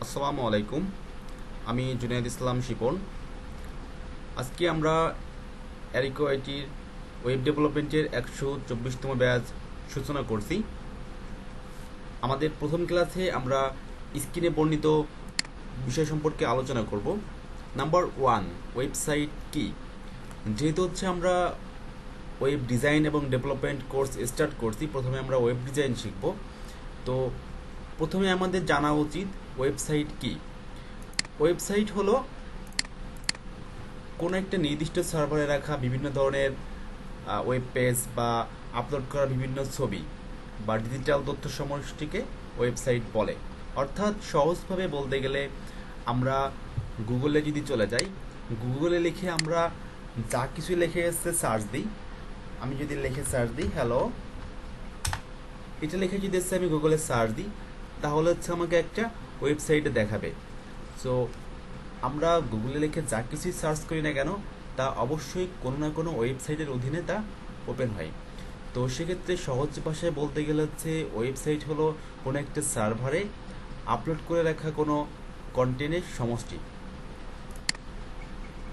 আসসালামু আলাইকুম। আমি জুনায়েদ ইসলাম শিপন। আজকে আমরা অ্যারিকো আইটির ওয়েব ডেভেলপমেন্টের 124তম ব্যাচ সূচনা করছি। আমাদের প্রথম ক্লাসে আমরা স্ক্রিনে বর্ণিত বিষয় সম্পর্কে আলোচনা করব। নাম্বার 1, ওয়েবসাইট কি। যেহেতু আমরা ওয়েব ডিজাইন এবং ডেভেলপমেন্ট কোর্স স্টার্ট করছি, প্রথমে আমরা ওয়েব ডিজাইন শিখব। তো প্রথমে আমাদের জানা উচিত ওয়েবসাইট কি। ওয়েবসাইট হলো কোনো একটা নির্দিষ্ট সার্ভারে রাখা বিভিন্ন ধরনের ওয়েব পেজ বা আপলোড করা বিভিন্ন ছবি বা ডিজিটাল তথ্য সমষ্টিকে ওয়েবসাইট বলে। অর্থাৎ সহজভাবে বলতে গেলে আমরা গুগলে যদি চলে যাই, গুগলে লিখে আমরা যা কিছু লিখে এসছে সার্চ দিই। আমি যদি লিখে সার্চ দিই হ্যালো, এটা লিখে যদি এসছে আমি গুগলে সার্চ দিই, তাহলে আমাকে একটা ওয়েবসাইটে দেখাবে। সো আমরা গুগলে লিখে যা কিছুই সার্চ করি না কেন, তা অবশ্যই কোনো না কোনো ওয়েবসাইটের অধীনে তা ওপেন হয়। তো সেক্ষেত্রে সহজ ভাষায় বলতে গেলে ওয়েবসাইট হলো কোনো একটা সার্ভারে আপলোড করে রাখা কোনো কন্টেন্টের সমষ্টি।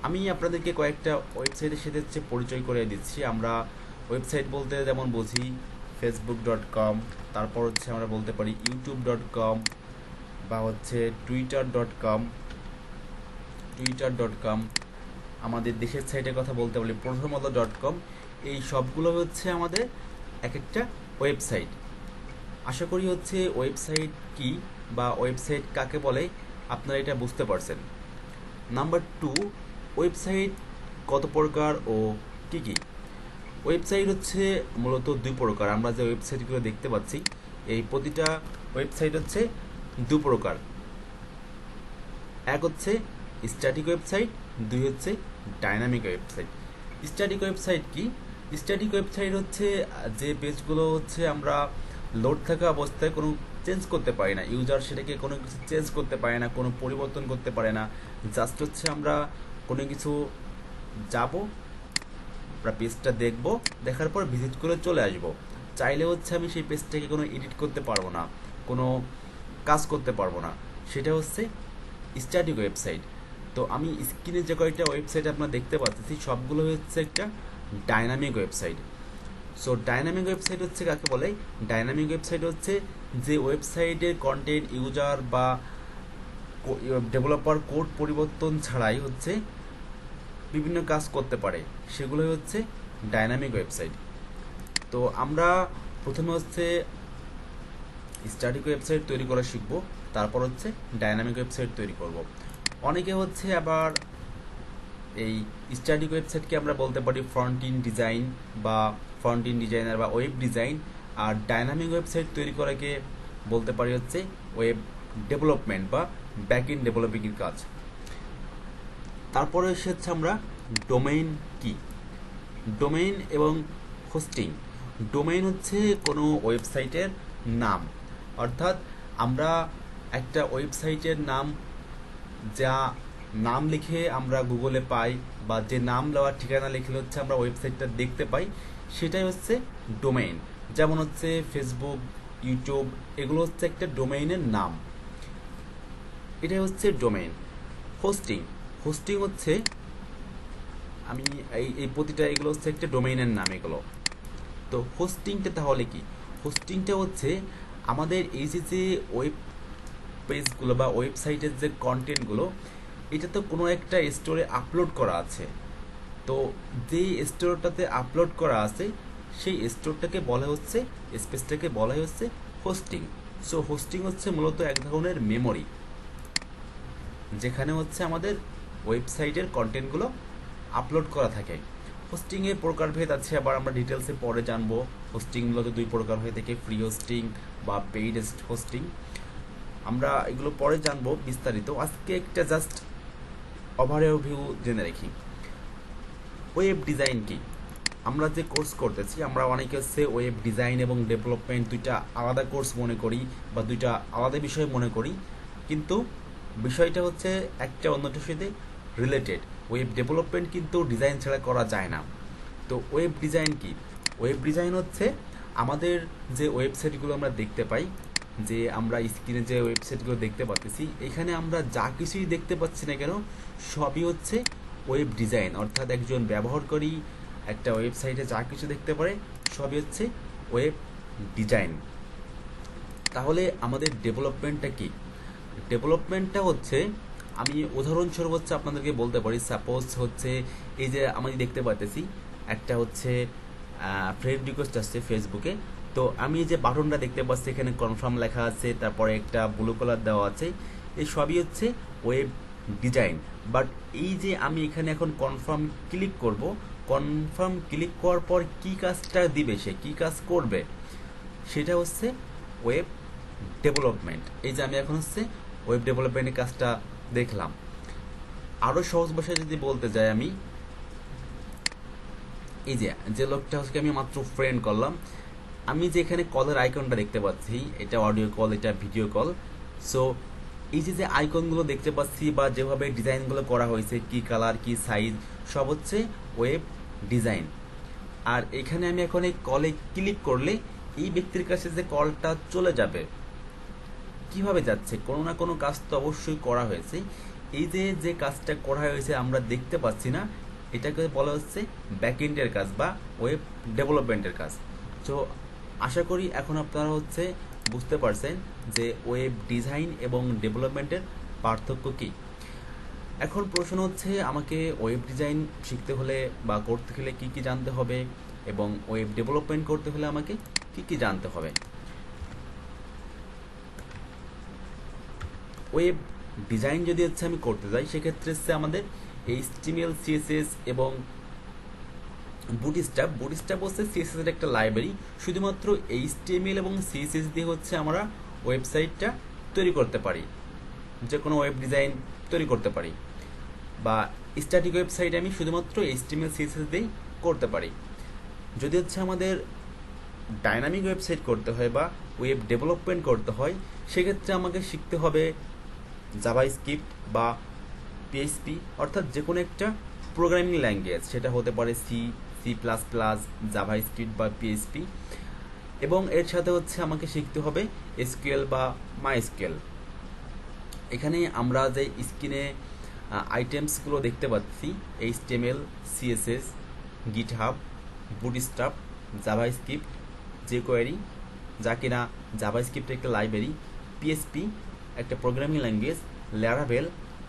আমি আপনাদেরকে কয়েকটা ওয়েবসাইটের সাথে পরিচয় করে দিচ্ছি। আমরা ওয়েবসাইট বলতে যেমন বুঝি facebook.com, তারপর আমরা বলতে পারি youtube.com বা twitter.com, আমাদের দেশের সাইটের কথা বলতে পারি প্রথমত.com। এই সবগুলো আমাদের এক একটা ওয়েবসাইট। আশা করি ওয়েবসাইট কি বা ওয়েবসাইট কাকে বলে আপনারা এটা বুঝতে পারছেন। নাম্বার 2, ওয়েবসাইট কত প্রকার ও কি কি। ওয়েবসাইট মূলত দুই প্রকার। আমরা যে ওয়েবসাইটগুলো দেখতে পাচ্ছি, এই প্রতিটা ওয়েবসাইট দু প্রকার। এক স্ট্যাটিক ওয়েবসাইট, দুই ডাইনামিক ওয়েবসাইট। স্ট্যাটিক ওয়েবসাইট কি? স্ট্যাটিক ওয়েবসাইট যে পেজগুলো আমরা লোড থাকা অবস্থায় কোনো চেঞ্জ করতে পারি না, ইউজার সেটাকে কোনো কিছু চেঞ্জ করতে পারে না, কোনো পরিবর্তন করতে পারে না। জাস্ট আমরা কোনো কিছু যাব, আমরা পেজটা দেখব, দেখার পর ভিজিট করে চলে আসব। চাইলে আমি সেই পেজটাকে কোনো এডিট করতে পারবো না, কোনো কাজ করতে পারবো না। সেটা স্ট্যাটিক ওয়েবসাইট। তো আমি স্ক্রিনে যে কয়েকটা ওয়েবসাইট আপনারা দেখতে পাচ্ছি, সবগুলো একটা dynamic website. So dynamic website কাকে বলে? ডাইনামিক ওয়েবসাইট যে ওয়েবসাইটের কন্টেন্ট ইউজার বা ডেভেলপার কোড পরিবর্তন ছাড়াই বিভিন্ন কাজ করতে পারে, সেগুলো ডাইনামিক ওয়েবসাইট। তো আমরা প্রথমে স্ট্যাটিক ওয়েবসাইট তৈরি করা শিখব, তারপর ডাইনামিক ওয়েবসাইট তৈরি করব। অনেকে আবার এই স্ট্যাটিক ওয়েবসাইটকে আমরা বলতে পারি ফ্রন্ট এন্ড ডিজাইন বা ফ্রন্ট এন্ড ডিজাইনার বা ওয়েব ডিজাইন, আর ডাইনামিক ওয়েবসাইট তৈরি করাকে বলতে পারি ওয়েব ডেভেলপমেন্ট বা ব্যাক এন্ড ডেভেলপিংয়ের কাজ। তারপরে আমরা ডোমেইন কি। ডোমেইন এবং হোস্টিং। ডোমেইন কোনো ওয়েবসাইটের নাম, অর্থাৎ আমরা একটা ওয়েবসাইটের নাম, যা নাম লিখে আমরা গুগলে পাই বা যে নাম দেওয়ার ঠিকানা লিখলে আমরা ওয়েবসাইটটা দেখতে পাই, সেটাই ডোমেইন। যেমন ফেসবুক, ইউটিউব, এগুলো একটা ডোমেইনের নাম, এটাই ডোমেইন। হোস্টিং। হোস্টিং আমি এই প্রতিটা এগুলো একটা ডোমেইনের নাম এগুলো। তো হোস্টিংটা তাহলে কি? হোস্টিংটা আমাদের এই যে ওয়েব পেজগুলো বা ওয়েবসাইটের যে কন্টেন্টগুলো, এটা তো কোনো একটা স্টোরে আপলোড করা আছে। তো যেই স্টোরটাতে আপলোড করা আছে, সেই স্টোরটাকে বলা স্পেসটাকে বলা হোস্টিং। সো হোস্টিং মূলত এক ধরনের মেমোরি, যেখানে আমাদের ওয়েবসাইটের কন্টেন্টগুলো আপলোড করা থাকে। হোস্টিংয়ের প্রকারভেদ আছে, আবার আমরা ডিটেলসে পরে জানবো। হোস্টিং মূলত দুই প্রকার হয়ে থাকে, ফ্রি হোস্টিং বা পেইড হোস্টিং। আমরা এগুলো পরে জানবো বিস্তারিত। আজকে একটা জাস্ট ওভারভিউ জেনে রাখি। ওয়েব ডিজাইন কি? আমরা যে কোর্স করতেছি, আমরা অনেকে ওয়েব ডিজাইন এবং ডেভেলপমেন্ট দুইটা আলাদা কোর্স মনে করি বা দুইটা আলাদা বিষয় মনে করি, কিন্তু বিষয়টা একটা অন্যটার সাথে রিলেটেড। ওয়েব ডেভেলপমেন্ট কিন্তু ডিজাইন ছাড়া করা যায় না। তো ওয়েব ডিজাইন কি? ওয়েব ডিজাইন আমাদের যে ওয়েবসাইটগুলো আমরা দেখতে পাই, যে আমরা স্ক্রিনে যে ওয়েবসাইটগুলো দেখতে পাচ্ছি, এখানে আমরা যা কিছুই দেখতে পাচ্ছি না কেন সবই হচ্ছে ওয়েব ডিজাইন, অর্থাৎ একজন ব্যবহারকারী একটা ওয়েবসাইটে যা কিছু দেখতে পারে সবই হচ্ছে ওয়েব ডিজাইন। তাহলে আমাদের ডেভেলপমেন্টটা কি? ডেভেলপমেন্টটা হচ্ছে, আমি উদাহরণস্বরূপ হচ্ছে আপনাদেরকে বলতে পারি, সাপোজ হচ্ছে এই যে আমি দেখতে পাচ্ছি একটা হচ্ছে ফ্রেন্ড রিকোয়েস্ট আসছে ফেসবুকে, তো আমি যে বাটনটা দেখতে পাচ্ছি এখানে কনফার্ম লেখা আছে, তারপরে একটা ব্লু কালার দেওয়া আছে, এই সবই হচ্ছে ওয়েব ডিজাইন। বাট এই যে আমি এখানে এখন কনফার্ম ক্লিক করব, কনফার্ম ক্লিক করার পর কি কাজটা দিবে, সে কি কাজ করবে, সেটা হচ্ছে ওয়েব ডেভেলপমেন্ট। এই যে আমি এখন হচ্ছে ওয়েব ডেভেলপমেন্টের কাজটা দেখলাম। আরও সহজ ভাষায় যদি বলতে যাই, আমি এই যে লোকটা হচ্ছে আমি মাত্র ফ্রেন্ড করলাম, আমি যে এখানে কলের আইকনটা দেখতে পাচ্ছি, এটা অডিও কল, এটা ভিডিও কল। সো এই যে আইকনগুলো দেখতে পাচ্ছি বা যেভাবে ডিজাইনগুলো করা হয়েছে, কি কালার কি সাইজ, সব হচ্ছে ওয়েব ডিজাইন। আর এখানে আমি এখন এই কলে ক্লিক করলে এই ব্যক্তির কাছে যে কলটা চলে যাবে, কিভাবে যাচ্ছে, কোনো না কোনো কাজ তো অবশ্যই করা হয়েছে। এই যে কাজটা করা হয়েছে আমরা দেখতে পাচ্ছি না, এটাকে বলা হচ্ছে ব্যাকএন্ডের কাজ বা ওয়েব ডেভেলপমেন্টের কাজ। তো আশা করি এখন আপনারা হচ্ছে বুঝতে পারছেন যে ওয়েব ডিজাইন এবং ডেভেলপমেন্টের পার্থক্য কী। এখন প্রশ্ন হচ্ছে, আমাকে ওয়েব ডিজাইন শিখতে হলে বা করতে হলে কী কী জানতে হবে, এবং ওয়েব ডেভেলপমেন্ট করতে হলে আমাকে কী কী জানতে হবে। ওয়েব ডিজাইন যদি হচ্ছে আমি করতে যাই, সেক্ষেত্রে হচ্ছে আমাদের HTML CSS এবং বুটস্ট্র্যাপ হচ্ছে CSS এর একটা লাইব্রেরি। শুধুমাত্র HTML এবং CSS দিয়ে হচ্ছে আমরা ওয়েবসাইটটা তৈরি করতে পারি, যে কোনো ওয়েব ডিজাইন তৈরি করতে পারি। বা স্ট্যাটিক ওয়েবসাইট আমি শুধুমাত্র HTML CSS দিয়েই করতে পারি। যদি হচ্ছে আমাদের ডাইনামিক ওয়েবসাইট করতে হয় বা ওয়েব ডেভেলপমেন্ট করতে হয়, সেক্ষেত্রে আমাকে শিখতে হবে জাভাস্ক্রিপ্ট বা PHP, অর্থাৎ যে কোনো একটা প্রোগ্রামিং ল্যাঙ্গুয়েজ, সেটা হতে পারে C++, জাভাস্ক্রিপ্ট বা PHP। এবং এর সাথে হচ্ছে আমাকে শিখতে হবে SQL বা MySQL। এখানে আমরা যে স্ক্রিনে আইটেমসগুলো দেখতে পাচ্ছি, HTML, CSS, GitHub, bootstrap, JavaScript, jQuery, যা কিনা জাভাস্ক্রিপ্টের একটা লাইব্রেরি, PHP একটা প্রোগ্রামিং ল্যাঙ্গুয়েজ, ল্যারাভেল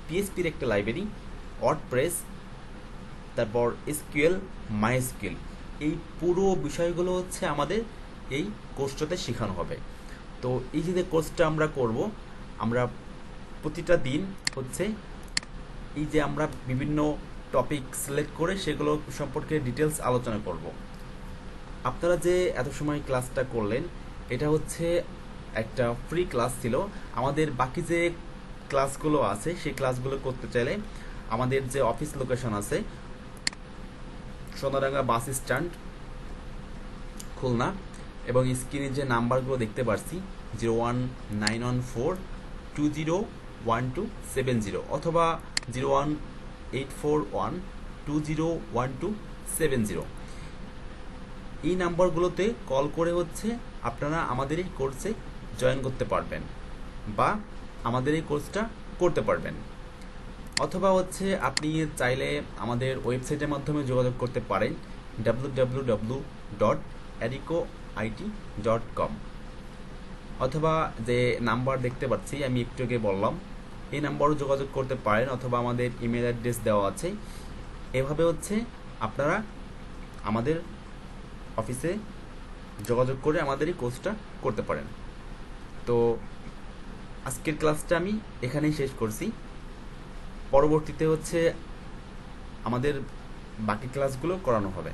PHPর একটা লাইব্রেরি, ওয়ার্ডপ্রেস, তারপর SQL, MySQL, এই পুরো বিষয়গুলো হচ্ছে আমাদের এই কোর্সটাতে শেখানো হবে। তো এই যে কোর্সটা আমরা করব, আমরা প্রতিটা দিন হচ্ছে এই যে আমরা বিভিন্ন টপিক সিলেক্ট করে সেগুলো সম্পর্কে ডিটেলস আলোচনা করব। আপনারা যে এত সময় ক্লাসটা করলেন, এটা হচ্ছে একটা ফ্রি ক্লাস ছিল। আমাদের বাকি যে ক্লাসগুলো আছে সেই ক্লাসগুলো করতে চাইলে আমাদের যে অফিস লোকেশন আছে, সোনাডাঙ্গা বাস স্ট্যান্ড, খুলনা, এবং স্ক্রিনে যে নাম্বারগুলো দেখতে পাচ্ছি 01914201270 অথবা 01841201270, এই নাম্বারগুলোতে কল করে হচ্ছে আপনারা আমাদের এই কোর্সে জয়েন করতে পারবেন বা আমাদের এই কোর্সটা করতে পারবেন। অথবা হচ্ছে আপনি চাইলে আমাদের ওয়েবসাইটের মাধ্যমে যোগাযোগ করতে পারেন www.arichoit.com, অথবা যে নাম্বার দেখতে পাচ্ছি আমি একটু আগে বললাম, এই নাম্বারও যোগাযোগ করতে পারেন, অথবা আমাদের ইমেল অ্যাড্রেস দেওয়া আছে। এভাবে হচ্ছে আপনারা আমাদের অফিসে যোগাযোগ করে আমাদের এই কোর্সটা করতে পারেন। তো আজকের ক্লাসটা আমি এখানেই শেষ করছি। পরবর্তীতে হচ্ছে আমাদের বাকি ক্লাসগুলো করানো হবে।